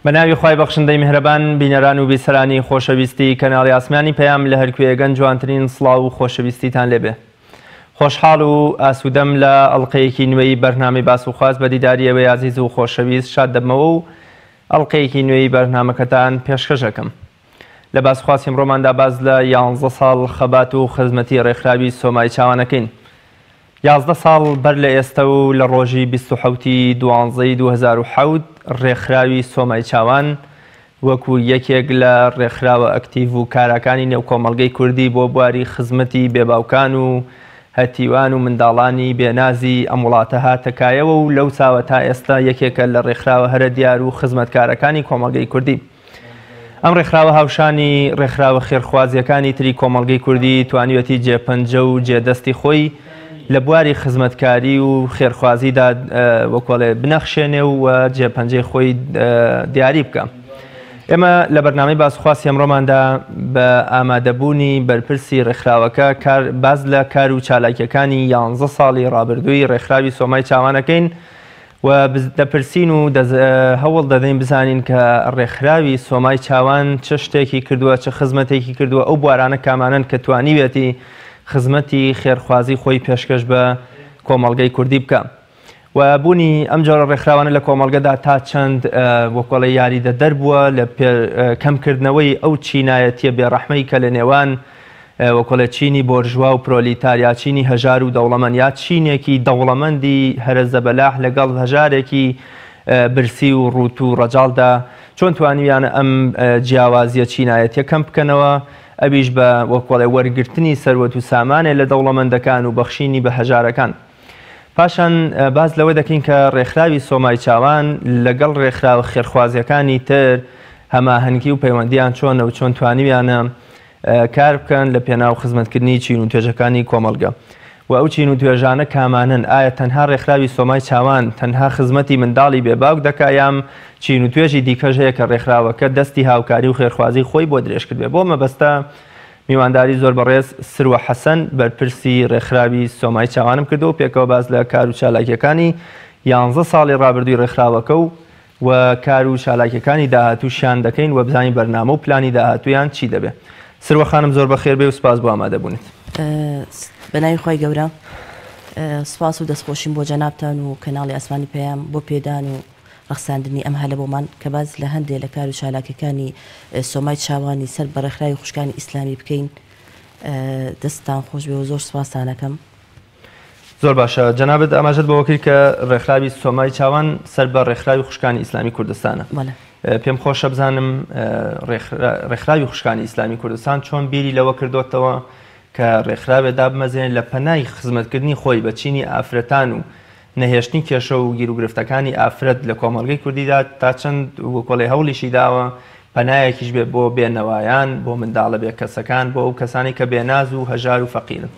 بەناوی خوای بەخشندەی میهرەبان بینەران و بیسەرانی خۆشەویستی کەناڵی ئاسمانی پەیام لە هەرکوێگەن جوانترین سڵاو و خۆشەویستیتان لێبێ. خۆشحاڵ و ئاسوودەم لە ئەڵقەیەکی نوێی بەرنامەی باس و خواست بە دیداری ئێوەی عەزیز و خۆشەویست شاد دەبمەوە و ئەڵقەیەکی نوێی بەرنامەکەتان پێشکەش دەکەم. لە باسخواسی ئەمڕۆماندا باز لە 11 ساڵ خەبات و خزمەتی ڕێکخراوی سۆمای چاوانەکەین. 11 ساڵ بەر لە ئێستا و لە ڕۆژی 27 دوانزەی 2007 ڕێکخراوی سۆمای چاوان وەکو یەکێک لە ڕێکخراوە ئەکتیڤ و کارەکانی نێو کۆمەڵگەی کوردی بۆ بواری خزمەتی بێباوکان و هەتیوان و منداڵانی بێنازی ئەم وڵاتە هاتەکایەوە و لەو چاوە تا ئێستا یەکێکە لە ڕێکخراوە هەرە دیار و خزمەتکارەکانی کۆمەڵگەی کوردی. ئەم ڕێکخراوە هاوشانی ڕێکخراوە خێرخوازیەکانی تری کۆمەڵگەی کوردی توانیوەتی جێپەنجە و جێدەستی خۆی لە بواری خزمەتکاری و خێرخوازیدا وەکوڵێ بنەخشێنێ و جێپەنجەی خۆی دیاری بکە. ئێمە لە بەرنامەی باسخواسی ئەمڕۆماندا بە ئامادەبوونی بەرپرسی ڕێکخراوەکە باز لە کار و چالاکیەکانی 11 ساڵی ڕابردووی ڕێکخراوی سۆمای چاوانەکەین و دەپرسین و هەوڵ دەدەین بزانین کە ڕێکخراوی سۆمای چاوان چه شتێکی کردووە چه خزمەتێکی کردووە ئەو بوارانە کامانن کە توانیوێتی خزمەتی خێرخوازی خۆی پێشکەش بە کۆمەڵگەی کوردی بکە. و بوونی ئەم جۆرە ڕێکخراوانە لە کۆمەڵگەدا تا چەند وەکۆڵی یاریدە دەربووە لە کەمکردنەوەی ئەو چینایەتیە بێڕەحمەی کە لە نێوان وەکۆڵە چینی بۆرژوا و پرۆلیتاریا چینی هەژار و دەوڵەمەند یا چینێکی دەوڵەمەندی هەرە بەلاح لەگەڵ هەژارێکی برسی و ڕوت و ڕەجاڵدا چۆن توانیویانە ئەم جیاوازیە چینایەتیە کەم بکەنەوە، ئەویش بە وەکوڵێ وەرگرتنی سەروەت و سامانێ لە دەوڵەمەندەکان و بەخشینی بە هەژارەکان. پاشان باز لەوە دەکەین کە ڕێکخراوی سۆمای چاوان لەگەڵ ڕێکخراوە خێرخوازیەکانی تر هەماهەنگی و پەیوەندیان چۆنە و چۆن توانیویانە کار بکەن لە پێناو خزمەتکردنی چین و توێژەکانی کۆمەڵگە. و ئەو چین و توێژانە کامانن؟ ئایا تەنها ڕێکخراوی سۆمای چاوان تەنها خزمەتی منداڵی بێباوک دەکا یام چین و توێژی دیکەش هەیە کە ڕێکخراوەکە دەستی هاوکاری و خێرخوازی خۆی بۆ درێژ کردبێ؟ بۆ مەبەستە میوانداری زۆر بەڕێز سروە حەسەن بەرپرسی ڕێکخراوی سۆمای چاوانم کردو و پێکەوە باز لە کار و چالاکیەکانی 11 ساڵی ڕابردووی ڕێکخراوەکە و کار و چالاکیەکانی داهاتووشیان دەکەین و بزانین بەرنامە و پلانی داهاتوویان چی دەبێت. سروە خانم زۆر بەخێر بێ و سپاس بۆ ئامادەبوونیت. بەناوی خۆی گەورە سپاس و دەستخۆشیم بۆ جەنابتان و کەناڵی ئاسمانی پەیام بۆ پێدان و ڕخساندنی ئەم هەلە بۆمان کە باز لە هەندێک لە کار و چالاکیەکانی سۆمای چاوانی سەر بە ڕێکخراوی خوشکانی ئیسلامی بکەین. دەستان خۆش بێ و زۆر سپاسانەکەم. زۆر باشە جەنابەت ئاماژەت بەوە کرد کە ڕێکخراوی سۆمای چاوان سەر بە ڕێکخراوی خوشکانی ئیسلامی کوردستانە. پێم خۆشە بزانم ڕێکخراوی خوشکانی ئیسلامی کوردستان چۆن بیری لەوە کردوتەوە کە ڕێکخراوێ دابمەزێن لە پەنای خزمەتکردنی خۆی بە چینی ئافرەتان و نەهێشتنی کێشە و گیر و گرفتەکانی ئافرەت لە کۆمەڵگەی کوردیدا تا چەند وەکۆڵی هەوڵیشی داوە پەنایەکیش بێ بۆ بێنەوایان بۆ منداڵە بێ کەسەکان بۆ ئەو کەسانی کە بێناز و هەژار و فەقیرن.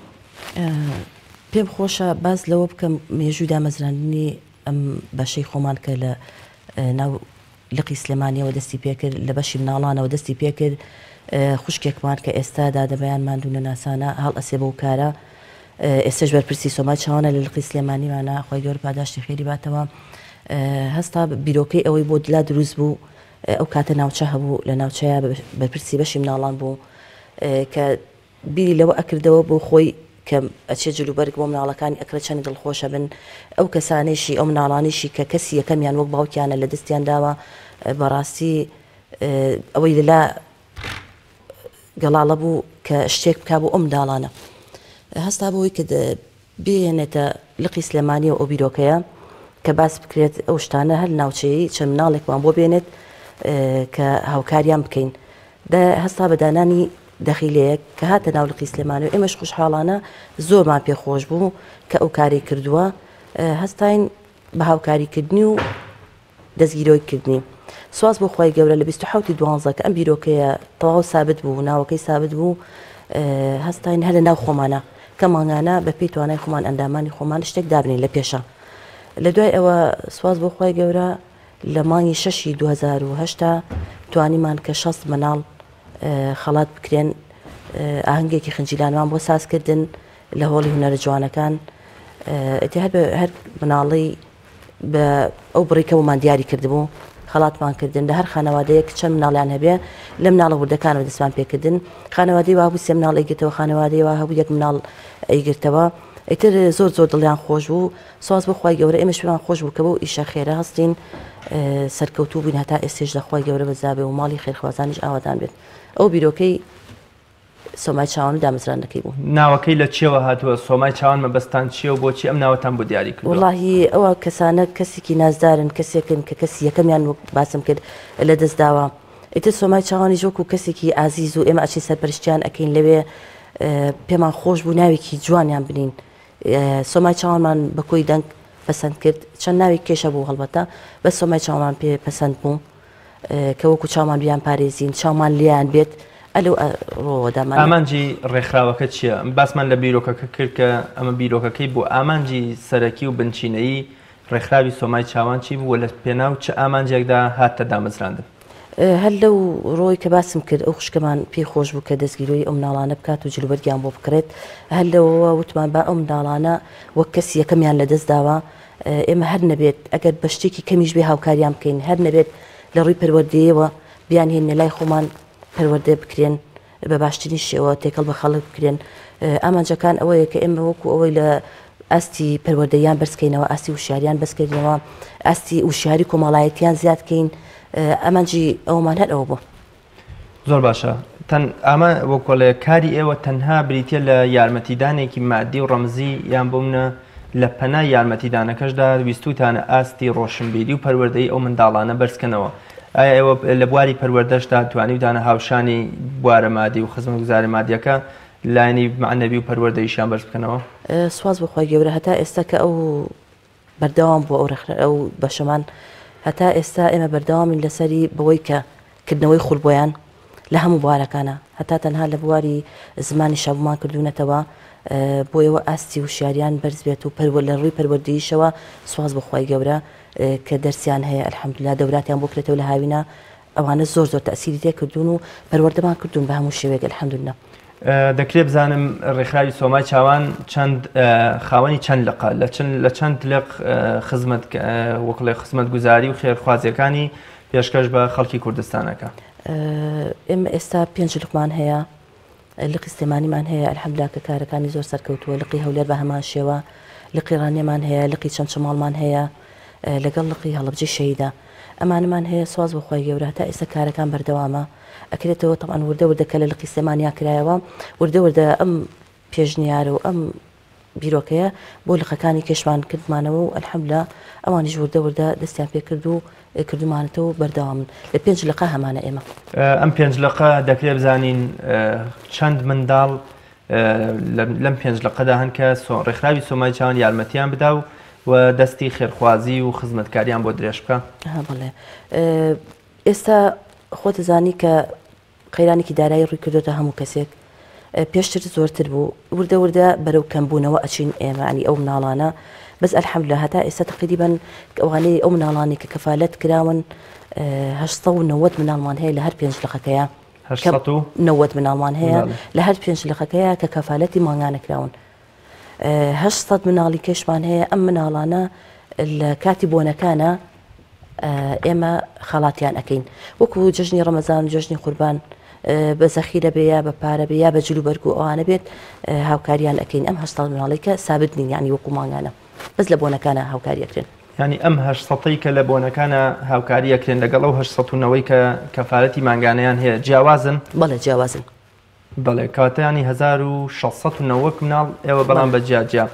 پێم خۆشە باز لەوە بکەم مێژووی دامەزراندنی ئەم بەشەی خۆمان کە لە ناو لقی سلێمانیەوە دەستی پێکرد لە بەشی مناڵانەوە دەستی پێکرد خوشکێکمان کە ئێستا دادەبەیانمان دوونە ناسانە هەڵ ئەسێ بەو کارە ئێستش بەرپرسی سۆمای چاوانە لە لقی سلێمانیمانە خۆی گەور پاداشتی خێری باتەوە. هەستا بیرۆکەی ئەوەی بۆ دلا دروست بوو ئەو کاتە ناوچە هەبوو لە ناوچەیە بەرپرسی بەشی مناڵان بوو کە بیری لەوە ئەکردەوە بۆ خۆی کە ئەچێ جلوبەرگ بۆ مناڵەکانی ئەکرە چەند دڵخۆشە بن ئەو کەسانێشی ئەو مناڵانیشی کە کەسی یەکەمیان وەک باوکیانە لە دەستیان داوە بەڕاستی ئەوەی لەلا گەڵاڵە بوو کە شتێک بک بۆ ئەو منداڵانە. هەستا بۆی کە بێنێتە لقی سلێمانی و ئەو بیرۆکەیە کە باس بکرێت ئەو شتانە هەر ناوچەیە چەند مناڵێکمان بۆ بێنێت کە هاوکاریان بکەین. هەستا بەدانانی دەخیلەیەک کە هاتە ناو لقی سلێمانی و ئێمەش خوشحاڵانە زۆرمان پێخۆش بوو کە ئەو کاری کردووە. هەستاین بە هاوکاریکردنی و دەستگیرۆیکردنی. سواز بۆ خۆی گەورە لە 27 دوانزە کە ئەم بیرۆکەیە تەواو سابت بوو ناوەکەی سابت بوو هەستاین هەر لە ناو خۆمانە کە ماڵانە بە پێی توانای خۆمان ئەندامانی خۆمان شتێک دابنین لە پێشە. لە دوای ئەوە سواز بۆ خۆی گەورە لە مانگی 6 2008 توانیمان کە 60 مناڵ خەڵات بکرێن ئاهەنگێکی خنجیلانمان بۆ سازکردن لە هۆڵی هونەرە جوانەکان هەر مناڵی بە ئەو بڕێکەوەمان دیاری کردبوو خەڵاتمانکردن لە هەر خانەوادەیەک چەند مناڵیان هەبێ لە مناڵە وردەکانەوە دەستمان پێکردن خانەوادەی وا بوو سێ مناڵ ئەیگرتەوە خانەوادەی وا هەبوو یەک مناڵ ئەیگرتەوە ئیتر زۆر دڵیان خۆش بوو سواز بخوای گەورە ئێمەش پێمان خۆش بوو کە بەو ئیشە خێرا هەستین سەرکەوتوو بووین هەتا ئێستێش دەخوای گەورە بەزابێ و ماڵی خێرخوازانیش ئاوادان بێت ئەو بیرۆکەی سۆمای چاوان و دامەزراندنەکەی بوو ناوەکەی لە چێوە هاتووە سۆمای چاوان مەبەستان چیە و بۆچی ئەم ناوەتان بۆ دیاری کرد وڵاهی ئەوە کەسانە کەسێکی نازدارن کەسێکن کە کەسی یەکەمیان باسم کرد لە دەستداوە ئیتر سۆمای چاوانی ژۆک و کەسێکی ئازیز و ئێمە ئەچی سەرپەرشتیان ئەکەین لەوێ پێمان خۆش بوو ناوێکی جوانیان بنین سۆمای چاوانمان بەکۆی دەنگ پەسەند کرد چەند ناوی کێشە بوو هەڵبەتە بە سۆمای چاوان پێ پەسەند بوو کە وەکو چاومان بیان پارێزین چاومان لیان بێت ئەلو ڕۆدامان ئامانجی ڕێکخراوەکە چییە؟ باسمان لە بیرۆکەکە کرد کە ئەمە بیرۆکەکەی بۆ ئامانجی سەرەکی و بنچینەیی ڕێکخراوی سۆمای چاوان چی بوو لە پێناو چه ئامانجێکدا هاتە دامەزراندن؟ هەر لەو ڕۆی کە باسم کرد ئەو خوشکەمان پێی خۆش بوو کە دەستگیرۆی ئەو مناڵانە بکات و جلوبەرگیان بۆ بکرێت هەر لەوەوە وتمان با ئەو مناڵانە وەک کەس یەکەمیان لە دەست داوە ئێمە هەر نەبێت ئەگەر بە شتێکی کەمیش بێ هاوکاریان بکەین هەر نەبێت لە ڕووی پەروەردەیەوە بیان هێنە لای خۆمان پەروەردە بکرێن بە باشترین شێوە تێکەڵ بە خەڵک بکرێن ئامانجەکان ئەوەیە کە ئێمە وەکو ئەوەی لە ئاستی پەروەردەیان بەرزکەینەوە ئاستی وشاریان بەسکردنەوە ئاستی وشاری کۆمەڵایەتیان زیادکەین ئەمانجی ئەومان هەر ئەوە بوو زۆر باشە ئەمە وەکۆڵێ کاری ئێوە تەنها بریتە لە یارمەتیدانێکی مادی و ڕەمزی یان بوومنە لە پەنا یارمەتیدانەکەشدا ویستوتانە ئاستی ڕۆشنبیری و پەروەردەی ئەو منداڵانە بەرزکەنەوە ئایا ئێوە لە بواری پەروەردەشدا توانیوتانە هاوشانی بوارە مادی و خزمەتگوزاری مادیەکە لایەنی معنەوی و پەروەردەیشیان بەرز بکەنەوە سواز بخوای گەورە هەتا ئێستا کە ئەو بەردەوام بوو ئەو بەشەمان هەتا ئێستا ئێمە بەردەوامین لەسەری بەوەی کە کردنەوەی خوڵبۆیان لە هەموو بوارەکانە هەتا تەنها لە بواری زمانی شەومان کردوونەتەوە بۆیەوە ئاستی وشاریان بەرز بێت و لە ڕووی پەروەردەییشەوە سواز بخوای گەورە کە دەرسیان هەیە ئەلحەمدولیلا دەوراتیان بۆ کرێتەوە لە هاوینە ئەوانە زۆر تەسیری تێکردوون و پەروەردەمان کردوون بە هەموو شێوەیەک ئەلحەمدولیلا دەکرێت بزانم ڕێکخراوی سۆمای چاوان چەند خاوەنی چەند لقە لە چەند لق خزمەت وەکڵێ خزمەتگوزاری و خێرخوازیەکانی پێشکەش بە خەڵکی کوردستانەکە ئێمە ئێستا 5 لقمان هەیە لقی سلێمانیمان هەیە ئەلحەمدولیلا کە کارەکانی زۆر سەرکەوتووە لقی هەولێر بە هەمان شێوە لقی ڕانێمان هەیە لقی چەند شەماڵمان هەیە لەگەڵ لقی هەڵبجێ شەیدا ئەمانمان هەیە سواز بخوای گەورە تا ئێستا کارەکان بەردەوامە ئەکرێتەوە تەمان وردە کە لە لقی سلێمانیا کرایەوە وردە ئەم پێشنیارە و ئەم بیرۆکەیە بۆ لقەکانی کێشمان کردمانەوە و ئەلحەمدولیلا ئەوانیش وردە دەستیان پێ کردومانێتەوە بەردەوامن لە 5 لقە هەمانە ئێمە ئەم 5 لقە دەکرێت بزانین چەند منداڵ لەم 5 لقەدا هەن کە ڕێکخراوی سۆمای چاوان یارمەتیان بدا و دەستی خێرخوازی و خزمەتکاریان بۆ درێژ بکە بڵێ ئێستا خۆت زانی کە قەیرانێکی دارایی ڕووی کردوتە هەموو کەسێک پێشتر زۆرتر بوو وردە بەرەو کەمبوونەوە ئەچین ئێمەنی ئەو مناڵانە بەس ئەلحەمدولیلا هەتا ئێستا تقریباً ئەوانەی ئەو مناڵانی کە کەفالەت کراون 890 مناڵمان هەیە لە هەر 5 لقەکەیە 890 مناڵمان هەیە لە هەر 5 لقەکەیە کە کەفالەتی ماڵیانە کراون 800 مناڵی کێشمان هەیە ئەم مناڵانە لە کاتی بۆنەکانە ئێمە خەڵاتیان ئەەکەین وەکو جژنی ڕەمەزان و جژنی قوربان بە زەخیرە بێ یا بە پارە بێ یا بە جلوبەرگ و ئەوانە بێت هاوکاریان ئەەکەین ئەم 800 مناڵی کە سابت نین یعنی وەکو ماڵیانە بەس لە بۆنەکانە هاوکاری ئەکرێن ینی ئەم 800ی کە لە بۆنەکانە هاوکاری ئەکرێن لەگەڵ ئەو 800ەوەی کە کەفالەتی مانگانەیان هەیە جیاوازن بەڵێ جیاوازن بەڵێ کاتیانی 1690 مناڵ ئێوە بەڵام بە جیاجیا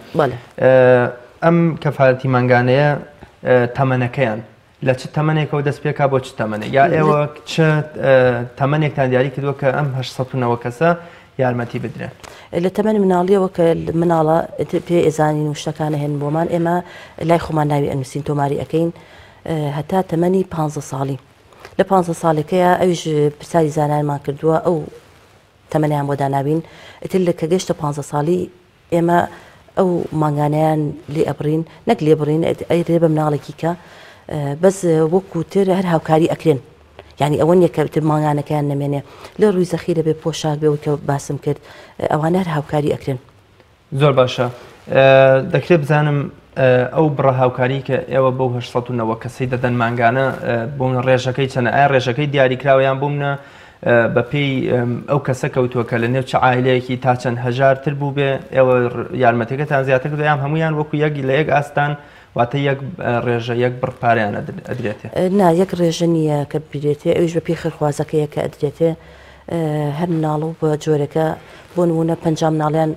ئەم کەفالەتی مانگانەیە تەمەنەکەیان لە چ تەمەنێکەوە دەست پێکا بۆ چ تەمەنێک یا ئێوە چ تەمەنێکتان دیاری کردووە کە ئەم 890 کەسە یارمەتی بدرێن لە تەمەنی مناڵیەوە کە مناڵە پێ ئێزانین و شتەکانە هێن بۆمان ئێمە لای خۆمان ناوی ئەنووسین تۆماری ئەەکەین هەتا تەمەنی 15 ساڵی لە 15 ساڵێکەیە ئەویش پرسیاری زانانمان کردووە ئەو تەمەنیان بۆ داناوین ئیتر لە کە گەشتە 15 ساڵی ئێمە ئەو ماگانیان لێ ئەبڕین نەک لێ بڕین ئەیرێ بە مناڵێکی کە بەس وەکوتر هەر هاوکاری ئەکرێن یعنی ئەوە نیە کە ماگانەکەیان نەمێنێ لە ڕووی زەخیرە بێ پۆشاک بێ کە باسم کرد ئەوانە هەر هاوکاری ئەکرێن زۆر باشە دەکرێت بزانم ئەو بڕە هاوکاری کە ئێوە بەو 890 کەسەی دەدەن مانگانە بوون ڕێژەکەی چەنە ئایا ڕێژەکەی دیاریکراویان بوومنە بەپێی ئەو کەسە کەوتووەکە لە نێو چ عائلەیەکی تا چەند هەژارتر بوو بێ ئێوە یارمەتەکەتان زیاتر کردیان هەمویان وەکو یەک لە یەک ئاستان واتە یەک ڕێژە یەک بڕپاریان ئەدرێتێ نا یەک ڕێژە نییە کە بێتێ ئەویش بە پێی خێرخوازەکەیە کە ئەدرێتێ هەر مناڵ و بە جۆرەکە بۆ نمونە 5 مناڵیان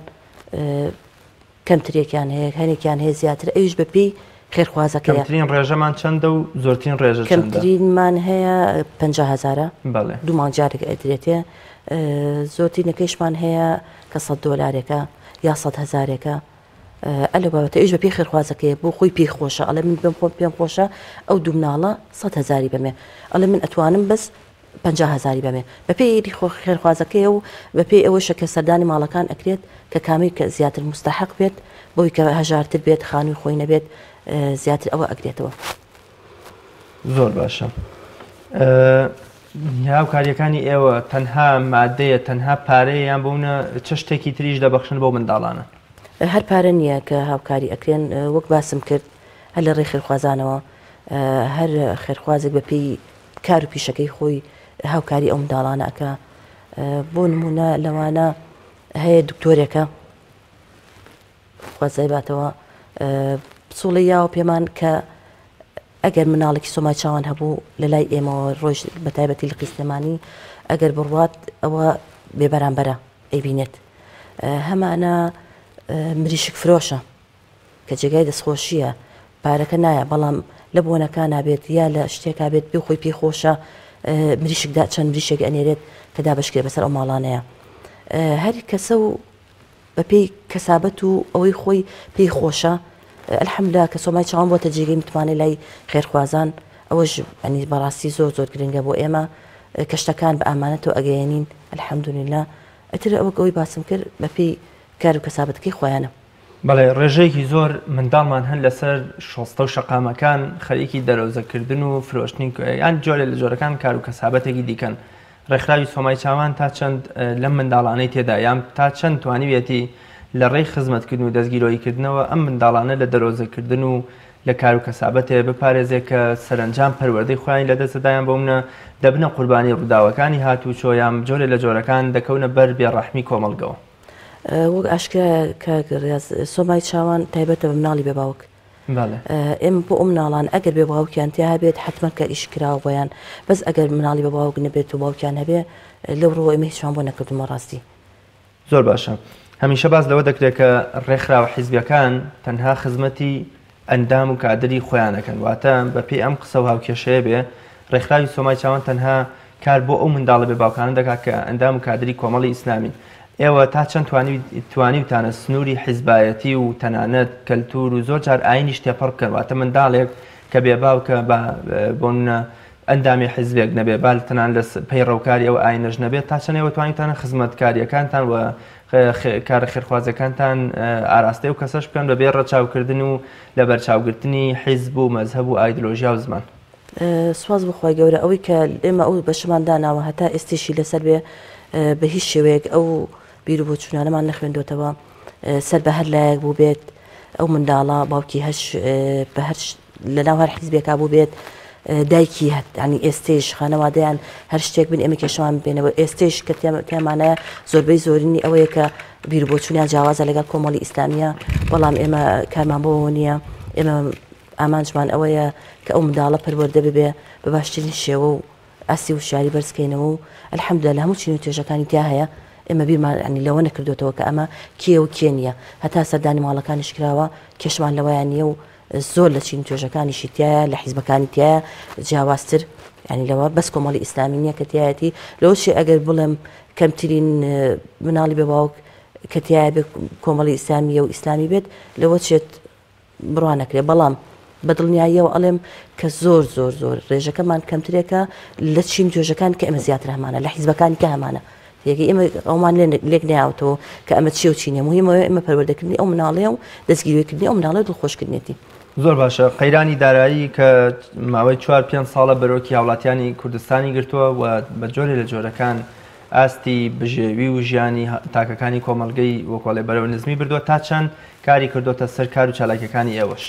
کەمترێکیان هەیە هەنێکیان هەیە زیاتر ئەویش بە پێی خێرخوازەکەی کەمترین ڕێژەمان چەندە و زۆرترین ڕێژە چەندە؟ کەمترینمان هەیە 50,000 بەڵێ دوو مانگجارێک ئەدرێتێ زۆرترینەکەیشمان هەیە کە $100 یا 100,000ێکە ئەلە بابەتە ئەویش بە پێی خێرخوازەکەیە بۆ خۆی پێی خۆشە ئەڵێ من بم پێم خۆشە ئەو دوو مناڵە 100,000 بەمێ ئەڵێ من ئەتوانم بەس 50,000 بەمێ بە پێی خێرخوازەکەی و بە پێی ئەوەشە کە سەردانی ماڵەکان ئەکرێت کە کامی کە زیاتر مستحق بێت بۆی کە هەژارتر بێت خانووی خۆی نەبێت زیاتر ئەوە ئەگرێتەوە. زۆر باشە. هاوکاریەکانی ئێوە تەنها مادەیە تەنها پارەیان بوونە چ شتێکی تریش دەبەخشن بۆ منداڵانە؟ هەر پارە نییە کە هاوکاری ئەکرێن وەک باسم کرد هەر لە ڕێی خێرخوازانەوە هەر خێرخوازێک بە پێی کار و پیشەکەی خۆی هاوکاری ئەو منداڵانە ئەکا بۆ نمونە لەوانە هەیە دکتۆرێکە خوازای باتەوە پسوڵی یاوە پێمان کە ئەگەر مناڵێکی سۆمای چاوان هەبوو لە لای ئێمەوە ڕۆژ بە تایبەتی لە قیسلێمانی ئەگەر بڕوات ئەوە بێبەرامبەرە ئەیبینێت هەمانە مریشک فرۆشە کە جێگای دەستخۆشیە پارەکە نایە بەڵام لە بۆنەکە نابێت یا لە شتێکا بێت پێ خۆی پێی خۆشە مریشکدا چەند مریشێک ئەنێرێت کە دابشکرێت بەسەر ئەو ماڵانەیە هەری کەسە و بە پێی کەسابەت و ئەوەی خۆی پێی خۆشە الحەمدوللا کە سۆمای چاوان بۆتە جێگەی متوانێت لای خێرخوازان ئەوەش ئەنی بەڕاستی زۆر زۆر گرنگە بۆ ئێمە کە شتەکان بە ئامانەتەوە ئەگەیەنین الحەمدوللا ئەتر ئەوە ئەوەی باسم کرد بە پێی کار و کەسابەتەکەی خۆیانە. بەڵێ ڕێژەیەکی زۆر منداڵمان هەن لەسەر شۆستە و شەقامەکان خەریکی دەرەوزەکردن و فرۆشتنی یان جۆرە لە جۆرەکان کار و کەسابەتێکی دیکەن ڕێکخراوی سۆمای چاوان تا چەند لەم منداڵانەی تێدا یان تا چەند توانیوێتی لە ڕێی خزمەتکردن و دەستگیرۆیکردنەوە ئەم منداڵانە لە دەرۆزەکردن و لە کار و کەسابەتێ بپارێزێت کە سەرنجام پەروەردەی خۆیان لەدەستدایان بۆمنە دەبنە قوربانی ڕووداوەکانی هاتوچۆ یان جۆرە لە جۆرەکان دەکەونە بەر بێڕەحمی کۆمەڵگەوە. وەک ئاشکرا کە سۆمای چاوان تایبەتە بە مناڵی بێ باوک ئێمە بۆ ئەو مناڵان ئەگەر بێ باوکیان تیا هەبێت حتممە کە ئیشکراوە بۆیان بەس ئەگەر مناڵی بە باوک نەبێت و باوکیان هەبێ لەو ڕۆ ئێمە هیچوان بۆ نەکردومە ڕاستی. زۆر باشە هەمیشە باز لەوە دەکرێت کە ڕێکخراوە حیزبیەکان تەنها خزمەتی ئەندام و کادری خۆیانەکەن واتە بە پێی ئەم قسە و هاوکێشەیە بێ ڕێکخراوی سۆمای چاوان تەنها کار بۆ ئەو منداڵە بێ باوکانە دەکات کە ئەندام و کادری کۆمەڵی ئیسلامین. ئێوە تا چەند توانیوتانە سنووری حیزبایەتی و تەنانەت کەلتور و زۆر جار ئاینیش تێپەڕ بکەن واتە منداڵێک کە بێ باوکە بۆن ئەندامی حیزبێک نەبێ بال تەنان لە پەی ڕەوکاری ئەو ئاینەش نەبێت تا چەندێوە توانیتانە خزمەتکاریەکانتان و کارە خێرخوازەکانتان ئاراستەی و کەسەش بکەن بەبێ ڕەچاوکردن و لە بەرچاوگرتنی حیزب و مەزهەب و ئایدۆلۆژیا و زمان. سواز بخوای گەورە ئەوەی کە ئێمە ئەو بەشمان داناوە هەتا ئێستێشی لەسەر بێ بە هیچ شێوەیەک ئەو بیر و بۆچوونانەمان نەخوێندوتەوە سەر بە هەر لایەک بوو بێت ئەو منداڵە باوکی لەناو هەر حیزبێکا بوو بێت دایکی ینی ئێستێش خانەوادەیان هەر شتێک بن ئێمە کێشەوان بێنەوە ئێستێش کە تێمانە زۆربەی زۆرینی ئەوەیە کە بیر و بۆچوونیان جیاوازە لەگەڵ کۆمەڵی ئیسلامیە بەڵام ئێمە کارمان بۆەوە نییە ئێمە ئامانجمان ئەوەیە کە ئەو منداڵە پەروەردە ببێ بە باشترین شێوە و ئاسی و شاری بەرزکەینەوە و الحەمدوللا لە هەموو چین و توێژەکانی تیا هەیە ئێمە بیرمان لەوە نەکردوێتەوە کە ئەمە کێ و کێ نییە هەتا سەردانی ماڵەکانیش کراوە کێشمان لەوەیان نییە و زۆر لە چین توێژەکانیشی تایە لە حیزبەکانی تایە جیاوازتر ینی لەوە بەس کۆمەڵی ئیسلامی نییە کە تایەتی لەوە شێ ئەگەر بڵێم کەمترین مناڵی بە باوک کە تایە بێت کۆمەڵی ئیسلامیە و ئیسلامی بێت لەوە چێت بڕوانەکرێت بەڵام بەدڵنیاییەوە ئەڵێم کە زۆر زۆر زۆر ڕێژەکەمان کەمترێکە لە چین توێژەکان کە ئەمە زیاتر هەمانە لە حیزبەکانی کە هەمانە یەکی ئێمە ئەومان لێک ناوتەوە کە ئەمە چی و چینە مهمەوە ئێمە پەروەردەکردنی ئەو مناڵەیە و دەستگیرۆیکردنی ئەو مناڵە دڵخۆشکردنێتی. زۆر باشە قەیرانی دارایی کە ماوەی 4-5 ساڵە بەرۆکی هاوڵاتیانی کوردستانی گرتووە و بە جۆرێ لە جۆرەکان ئاستی بژێوی و ژیانی تاکەکانی کۆمەڵگەی وەکۆڵێ بەرەو نزمی بردووە تا چەند کاری کردوتە سەر کار و چالاکیەکانی ئێوەش.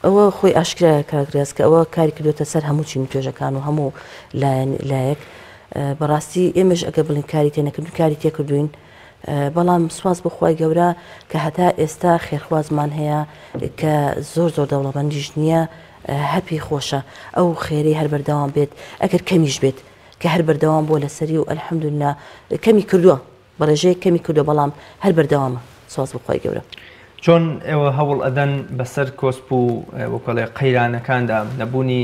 ئەوە خۆی ئاشکرایە کاگرێز کە ئەوە کاری کردوتە سەر هەموو چین توێژەکان و هەموو لایەک بەڕاستی ئێمەش ئەگە بڵین کاری تێنەکردو کاری تێکردوین بەڵام سواز بخوای گەورە کە هەتا ئێستا خێرخوازمان هەیە کە زۆر دەوڵەمەندیش نییە هەپی خۆشە ئەو خێری هەر بەردەوام بێت ئەگەر کەمیش بێت کە هەر بەردەوام بۆ لەسەری و ئەلحەمدوللا کەمی کردووە بەڕێژەیە کەمی کردو بەڵام هەر بەردەوامە سواز بخوای گەورە. چۆن ئێوە هەوڵ ئەدەن بەسەر کۆسپ و وەکۆڵێ قەیرانەکاندا نەبوونی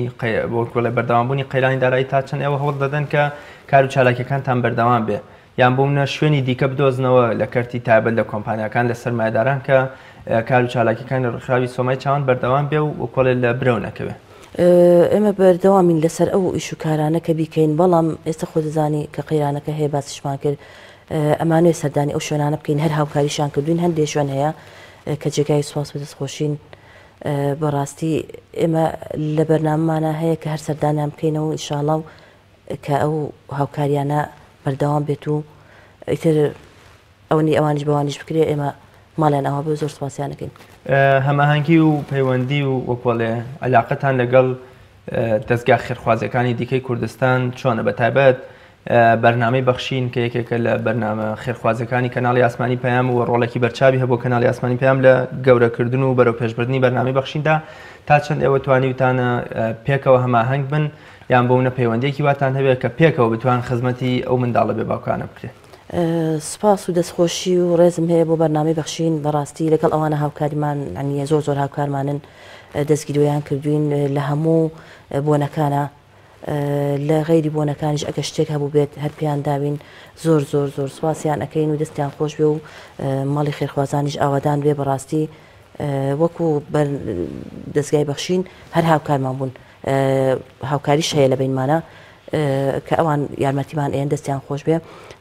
وەکۆڵێ بەردەوامبوونی قەیرانی دارایی تا چەند ئێوە هەوڵ دەدەن کە کار و چالاکیەکانتان بەردەوام بێ یان بوونە شوێنی دیکە بدۆزنەوە لە کەرتی تایبەت لە کۆمپانیەکان لە سەرمایه‌داران کە کار و چالاکیەکان لە ڕێکخراوی سۆمای چاوان بەردەوام بێ و وەکۆڵێ لە برەو نەکەوێ. ئێمە بەردەوامین لەسەر ئەو ئیش و کارانە کە بیکەین بەڵام ئێستا خۆ دەزانی کە قەیرانەکە هەیە باسیشمان کرد ئەمانوێ سەردانی ئەو شوێنانە بکەین هەر هاوکاریشان کردوین هەندێک شوێن هەیە کە جێگای سواس و دەستخۆشین بەڕاستی ئێمە لە بەرناممانە هەیە کە هەر سەردانیان بکەینەوە ئینشاڵڵا کە ئەو هاوکاریانە بەردەوام بێت و ئیتر ئەوەنی ئەوانیش بەوانیش بکرێ ئێمە ماڵیان ئەوە بۆ زۆر سوپاسیانەکەین. هەماهەنگی و پەیوەندی و وەکۆڵێ علاقەتان لەگەڵ دەستگا خێرخوازەکانی دیکەی کوردستان چۆنە بەتایبەت بەرنامەی بەخشین کە یەکێکە لە بەرنامە خێرخوازەکانی کەناڵی ئاسمانی پەیام و ڕۆڵێکی بەرچاوی هەبوو کەناڵی ئاسمانی پەیام لە گەورەکردن و بەرەو پێشبردننی بەرنامەی بەخشیندا تا چەند ئێوە توانیوتانە پێکەوە هەماهەنگ بن یان بۆونە پەیوەندێکی واتان هەبێت کە پێکەوە بتوان خزمەتی ئەو منداڵە بێ باوکانە بکرێت. سپاس و دەستخۆشی و ڕێزم هەیە بۆ بەرنامەی بەخشین بەڕاستی لەگەڵ ئەوانە هاوکاریمان عنیە زۆر هاوکارمانن دەستگیریان کردوین لە هەموو بۆنەکانە لە غەیری بۆنەکانیش ئەگە شتێک هەبوو بێت هەر پێیان داوین زۆر سوپاسیان ئەەکەین و دەستیان خۆش بێ و ماڵی خێرخوازانیش ئاوادان بێ بەڕاستی وەکو دەستگای بەخشین هەر هاوکارمان بوون هاوکاریش هەیە لە بینمانە کە ئەوان یارمەتیمان ئێن دەستیان خۆش بێ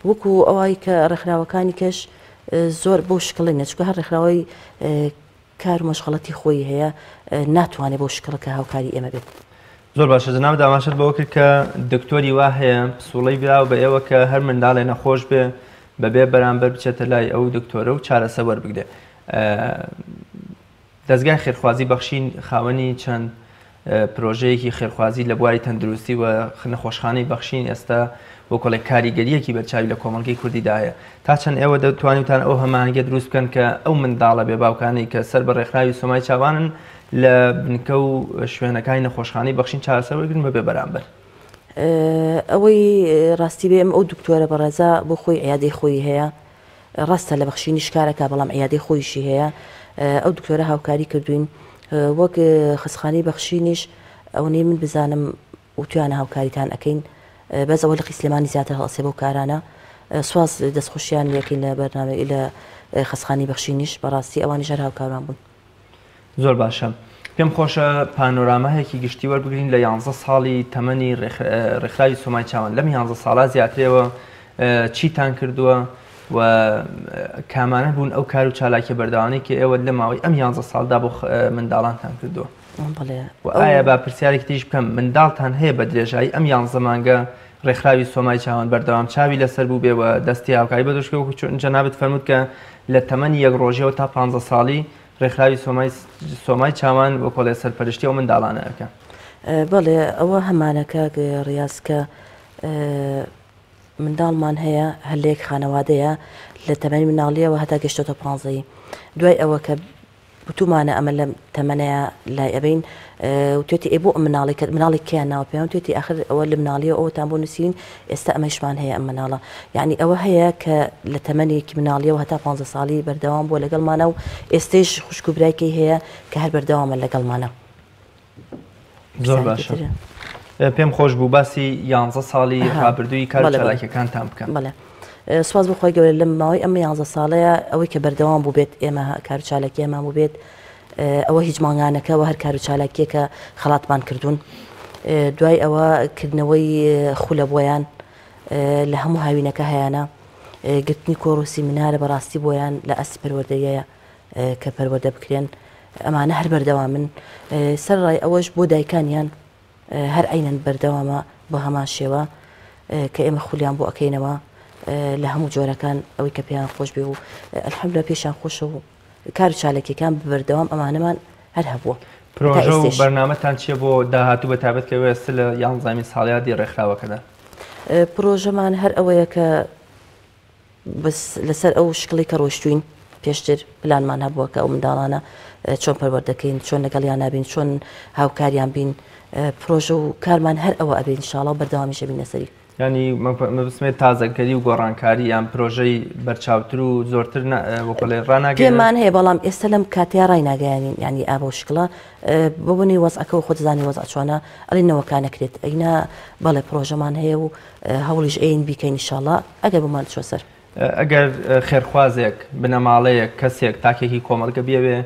وەکو ئەوەی کە ڕێکخراوەکانی کەش زۆر بۆ شکڵی نەچکە هەر ڕێکخراوەی کار و مەشغەڵەتی خۆی هەیە ناتوانێت بۆ شکڵ کە هاوکاری ئێمە بێت. زۆر باشە جناب داماشت بەوە کرد کە دکتۆری وا هەیە پسوڵەی براو بە ئێوە کە هەر منداڵێ نەخۆش بێ بەبێ بەرامبەر بچێتە لای ئەو دکتۆرە و چارەسە وەربگرێ. دەستگای خێرخوازی بەخشین خاوەنی چەند پرۆژەیەکی خێرخوازی لە بواری تەندروستی و نەخۆشخانەی بەخشین ئێستا بۆ کۆڵێک کاریگەریەکی بەرچاوی لە کۆمەڵگەی کوردیداهەیە تا چەند ئێوە دەتوانیتان ئەو هەماهەنگە دروست بکەن کە ئەو منداڵە بێ باوکانەی کە سەر بە ڕێکخراوی سۆمای چاوانن لە بنکە و شوێنەکانی نەخۆشخانەی بەخشین چارەسەر وەرگرن بەبێ بەرامبەر. ئەوەی ڕاستی بێ ئەم ئەو دکتۆرە بەڕێزا بۆ خۆی عیادەی خۆی هەیە ڕاستە لە بەخشینیش کارەکە بەڵام عیادەی خۆیشی هەیە ئەو دکتۆرە هاوکاری کردوین وەک خستخانەی بەخشینیش ئەوەی من بزانم وتوانە هاوکاریتان ئەەکەین بەس ئەوە لە قیسلێمانی زیاتر هەڵسێ بۆ کارانە سواز دەستخۆشیان یەکەین لە بەرنامەی لە خستخانی بەخشینیش بەڕاستی ئەوانی ژەر هاوکاران بوون. زۆر باشە پێم خۆشە پانۆرامەیەکی گشتی وەربگرین لە 11 ساڵی تەمەنی ڕێکخراوی سۆمای چاوان لەم 11 ساڵا زیاترەوە چیتان کردووە و کامانە بوون ئەو کار و چالاکی بەردەوامەی کە ئێوە لە ماوەی ئەم 11 ساڵدا بۆ منداڵانتان کردووە و ئایا با پرسیارێکی تریش بکەم منداڵتان هەیە بە درێژایی ئەم 11 مانگە ڕێکخراوی سۆمای چاوان بەردەوام چاوی لەسەر بوو بێەوە دەستی هاوکاری بەدۆشکە و جەنابەت فەرمووت کە لە تەمەنی یەک ڕۆژەوە تا 15 ساڵی ڕێکخراوی سۆمای چاوان بۆ کۆڵێ سەرپەرشتی ئەو منداڵانە ئەەکەن. بەڵێ ئەوە هەمانەکە ڕاست کە منداڵمان هەیە هەلێک خانەوادەیە لە تەمەنی مناڵیەوە هەتا گەشتۆتە 15 دوای ئەوە کە بتومانە ئەمە لە تەمەنەیە لای ئەبین و توێتی ئێ بۆ مناڵی کیان ناوە پێیان توێتی آخر ئەوە لە مناڵیەوە ئەوتان بۆ نووسین ئێستا ئەمەشمان هەیە ئەم مناڵە یعنی ئەوە هەیە کە لە تەمەنێکی مناڵیەوە هەتا 15 ساڵی بەردەوام بۆ لەگەڵمانە و ئێستش خوشک و برایکەی هەیە کە هەر بەردەوامە لەگەڵمانە. زۆر باشە پێم خۆش بوو باسی 11 ساڵی ڕابردووی کار چالاکیەکانتان بکەن. بەڵێ سواز بخۆی گەورە لەم ماوەی ئەمە 11 ساڵەیە ئەوەی کە بەردەوام بوو بێت ئێمە کار و چالاکی ئێمە بوو بێت ئەوە هیچ ماگانەکەەوە هەر کار و چالاکیە کە خەڵاتمان کردوون دوای ئەوە کردنەوەی خولە بۆیان لە هەموو هاوینەکە هەیەە گرتنی کۆڕوسی منارە بەڕاستی بۆیان لە ئەسی پەروەردەیە کە پەروەردە بکرێن ئەمانە هەر بەردەوام من سەرڕای ئەوەش بۆ دایکانیان هەر عینەن بەردەوامە بۆ هەمان شێوە کە ئێمە خولیان بۆ ئەەکەینەوە لە هەموو جۆرەکان ئەوەی کە پێیان خۆش بێ و ئەلحەمدولillah پێشیان خۆشە و کار و چالێکیەکان ببەردەوام ئەمانەمان هەر هەبووە. پرۆژە و بەرنامەتان چییە بۆ داهاتوو بە تایبەت کە وێست لە 11 ساڵیاتی ڕێکخراوەکەدا؟ پرۆژەمان هەر ئەوەیە کە لەسەر ئەو شکڵی کە ڕۆشتوین پێشتر پلانمان هەبووە کە ئەو منداڵانە چۆن پەروەردەکەین، چۆن لەگەڵیان نابین، چۆن هاوکاریان بین. پرۆژە و کارمان هەر ئەوە ئەبێ ئینشاڵڵا بەردەوامیشە بین لەسەری. ینی مەبستمێت تازەکەری و گۆڕانکاری یان پرۆژەی بەرچاوتر و زۆرتر وەکڵێ ڕناگەێن پێمان هەیە، بەڵام ئێستا لەم کاتیا ڕای ناگەیانین، ینی ئابە شکڵە ببوونی وەزعەکە و خۆتزانی وەزع چۆنە ئەڵینەوەکانەکرێت ئەینا بەڵێ پرۆژەمان هەیە و هەوڵیش ئەین بیکەین ئینشاڵڵا ئەگەر بمان چۆ سەر. ئەگەر خێرخوازێک بنەماڵەیەک کەسێک تاکێکی کۆمەڵگە بێوێ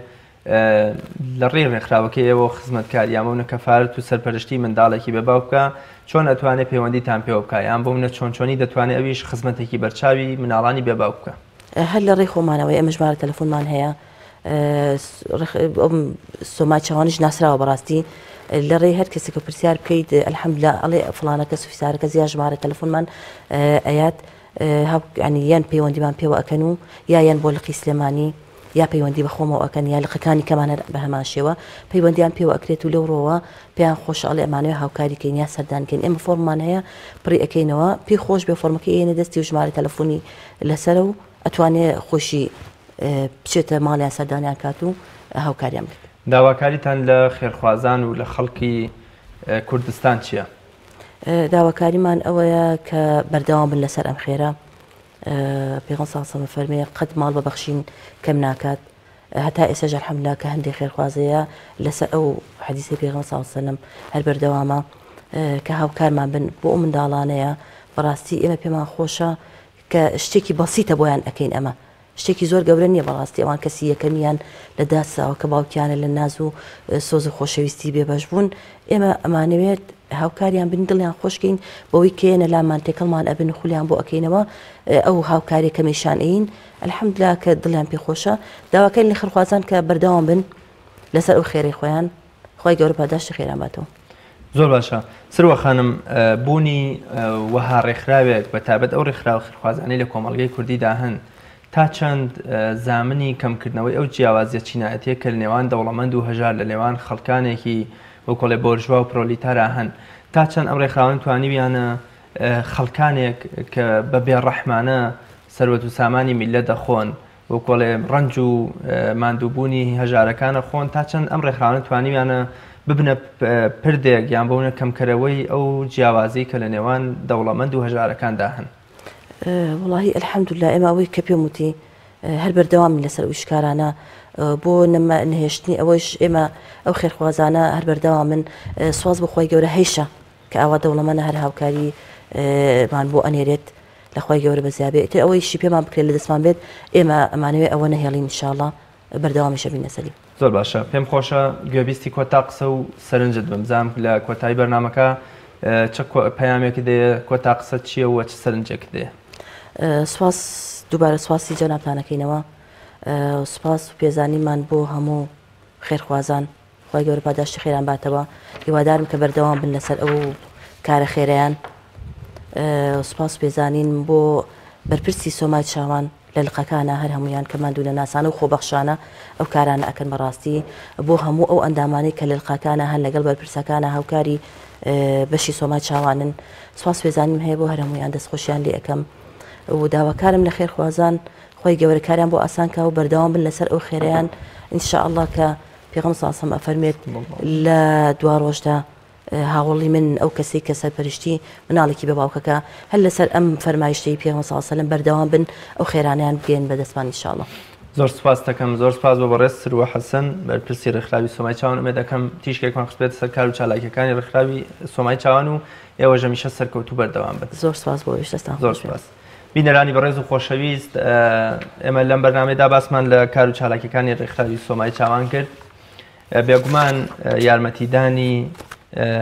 لە ڕێ ڕێکخراوەکە ئێوە خزمەتکاری یامەونە کەفارەت و سەرپەرشتی منداڵێکی بەباو بکە چۆن ئەتوانێت پەیوەندیتان پێوە بکە یان بۆ منە چۆنی دەتوانێت ئەویش خزمەتێکی بەرچاوی مناڵانی بێباو بکە؟ هەر لە ڕێی خۆمانەوەی ئەمە ژمارە تەلەفۆنمان هەیە، سۆمای چاوانیش ناسراوە بەڕاستی لە ڕێی هەر کەسێکە پرسیار بکەیت ئەلحەمدولillah ئەڵێ فڵانەکە سوفیسارەکە زیاد ژمارە تەلەفۆنمان ئەیات ینی یان پەیوەندیمان پێوە ئەکەن و یان بۆ لقی سلێمانی یا پەیوەندی بە خۆمەوە ئەکەن یا لقەکانی کەمانە بە هەمان شێوە پەیوەندیان پێوە ئەکرێت و لەوڕۆوە پێیان خۆش ئەڵێ ئەمانوێ هاوکاریکەین یا سەردانکەین. ئێمە فۆرممان هەیە پڕی ئەەکەینەوە پێی خۆش بێ فۆرمەکە ئێنە دەستی و ژمارە تەلەفۆنی لەسەرە و ئەتوانێت خۆشی بچێتە ماڵیان سەردانیان کات و هاوکاریان بکات. داواکاریتان لە خێرخوازان و لە خەڵکی کوردستان چییە؟ داواکاریمان ئەوەیە کە بەردەوام بن لەسەر ئەم خێرە. پێغەمبەر صلی الله علیه و سلم فەرمێ قەت ماڵ ببەخشین کەم ناکات هەتا ئێستاش ئەلحەمدولillah کە هەندێک خێرخوازەیە لەسەر ئەو حەدیثی پێغەمبەر صلی الله علیه و سلم هەر بەردەوامە کە هاوکارمان بن بۆ ئەو منداڵانەیە. بەڕاستی ئێمە پێمان خۆشە کە شتێکی بەسیتە بۆیان ئەەکەین، ئەمە شتێکی زۆر گەورە نییە. بەڕاستی ئەوان کەسی یەکەمیان لە داساوە کە باوکیانە لە ناز و سۆز و خۆشەویستی بێبەش بوون. ئێمە ئەمانەوێت هاوکاریان بن دڵیان خۆشکەین بەوەی کێنە لامان تێکەڵمان ئەبن خولیان بۆ ئەەکەینەوە ئەو هاوکارێکە میشانئین ئەلحەمدولillah کە دڵیان پێخۆشە. داواکەین لە خێرخوازان کە بەردەوام بن لەسەر ئەو خێرەی خۆیان خۆی گەورە پاداشتی خێران باتەوە. زۆر باشە. سروە خانم بوونی وەها ڕێکخراوێک بە تایبەت ئەو ڕێکخراوە خێرخوازانەی لە کۆمەڵگەی کوردیدا هەن تا چەند زامنی کەمکردنەوەی ئەو جیاوازیە چینایەتیە کە لە نێوان دەوڵەمەند و هەژار لە نێوان خەڵکانێکی وەکۆڵێ بۆرژوا و پرۆلیتارا هەن تا چەند ئەم ڕێکخراوان توانیویانە خەڵکانێک کە بە بێڕەحمانە سەروەت و سامانی میلە دەخۆن وەکۆڵێ ڕەنج و ماندووبوونی هەژارەکانە خۆن تا چەند ئەم ڕێکخراوان توانیویانە ببنە پردێک یان بۆونە کەمکەرەوەی ئەو جیاوازی کە لە نێوان دەوڵەمەند و هەژارەکاندا هەن؟ وڵاهی ئەلحەمدولillah ئێمە ئەوەی کە پێم وتی هەر بەردەوامی لەسەر ئەو شکارانە بۆ نهێشتنی ئەوەش ئێمە ئەو خێرخوازانە هەر بەردەوام من سواز بخۆی گەورە هەیشە کە ئاوا دەوڵەمەنە هەر هاوکاری مان بۆ ئەنێرێت لەخوای گەورە بەزیابێت ئەوەیشی پێمان بکرێت لە دەستمان بێت ئێمە ئەمانەوێت ئەوە نەهێڵین ئینشاءڵڵا بەردەوامیشە بین لەسەری. زۆر باشە. پێم خۆشە گوێبیستی کۆتا قسە و سەرنجت بمزانم لە کۆتایی بەرنامەکە چ پەیامێکی دەیە کۆتا قسە چییە و چ سەرنجێک دەیە؟ سواس دووبارە سواسی جەنابتانەکەینەوە سپاس و پێزانیمان بۆ هەموو خێرخوازان خۆی گەورە پاداشتی خێران باتەوە. هیوادارم کە بەردەوام بن لەسەر ئەو کارە خێرەیان. سپاس و پێزانین بۆ بەرپرسی سۆمای چاوان لە لقەکانە هەر هەمویان کە ماندوو لە ناسانە و خۆبەخشانە ئەو کارانە ئەکەن بەڕاستی بۆ هەموو ئەو ئەندامانەی کە لە لقەکانە هەن لەگەڵ بەرپرسەکانە هاوکاری بەشی سۆمای چاوانن. سپاس پێزانیم هەیە بۆ هەر هەمویان دەستخۆشیان لێ ئەەکەم و داواکارم لە خێرخوازان خۆی گەورەکاریان بۆ ئاسان کا و بەردەوام بن لەسەر ئەو خێرەیان ئینشاءالله کە پێغەمبەر صلی الله علیه و سلم ئەفەرمێت لە دوا ڕۆژدا هاوڵی من ئەو کەسێک کە سەرپەرشتی مناڵێکی بە باوکەکە هەر لەسەر ئەم فەرمایشتەی پێغەمبەر صلی الله علیه و سلم بەردەوام بن ئەو خێرانیان بگەین بەدەستمان ئینشاءالله. زۆر سپاس دەکەم. زۆر سپاس بۆ بەڕێز سروە حەسەن بەرپرسی ڕێکخراوی سۆمای چاوان. ئومێد دەکەم تیشکێکمان خستبێت سەر کار و چالاکیەکانی ڕێکخراوی سۆمای چاوان و ئێوەش هەمیشە سەرکەوتوو بەردەوام بن. زۆر سپاس بۆ وێشتەستان. زۆر سپاس. بینەرانی بەڕێز و خۆشەویست، ئێمە لەم بەرنامەیەدا باسمان لە کار و چالاکیەکانی ڕێکخراوی سۆمای چاوان کرد. بێگومان یارمەتیدانی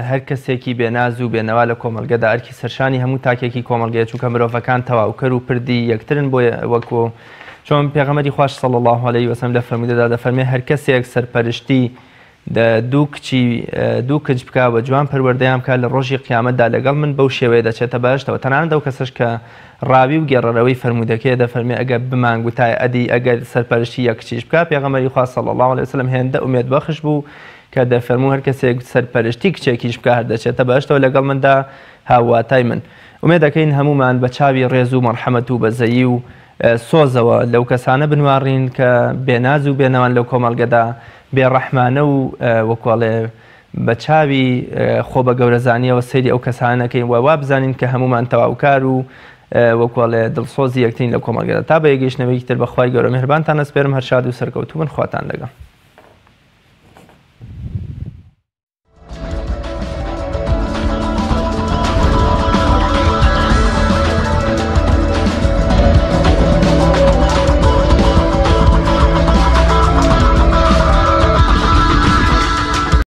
هەر کەسێکی بێناز و بێنەوا لە کۆمەلگەدا ئەرکی سەرشانی هەموو تاکێکی کۆمەلگەیە چونکە مرۆڤەکان تەواوکەر و پردی یەکترن بۆ وەکو چۆن پێغەمبەری خوش صلی الله علیه و سلم لە فەرموودەدا دەفەرمێ هەر کەسێک سەرپەرشتی دوو کچ بکە بە جوان پەروەردەیان بکات لە ڕۆژی قیامەتدا لەگەڵ من بەو شێوەیە دەچێتە بەهەشتەوە. تەنانەت ئەو کەسەش کە ڕاوی و گێڕەرەوەی فەرمودەکەی دەفەرمێ ئەگەر بمانگوتای ئەدی ئەگەر سەرپەرشتی یەک کچیش بکات پێغەمبەری خوا صلی الله علیه وسلم هێندە ئومێد بەخش بوو کە دەفەرموو هەر کەسێک سەرپەرشتی کچێکیش بکات هەر دەچێتە بەهەشتەوە لەگەڵ مندا هاواتای من. ئومێد دەکەین هەمومان بە چاوی ڕێز و مەرحەمەت و بەزەیی و سۆزەوە لەو کەسانە بنوارڕین کە بێناز و بێنەوان لەو کۆمەڵگەدا بێڕەحمانە و وەکوڵێ بە چاوی خۆ بە گەورەزانیەوە سەیری ئەو کەسانەکەین و وا بزانین کە هەمومان تەواوکار و وەکوڵێ دڵسۆزی یەکترین لە کۆمەڵگەدا. تا بە یەگەیشتنەوەی تر بەخوای گەورە میهرەبانتان ئەسپێرم هەر شاد و سەرکەوتوو بن. خواتان لەگەڵ.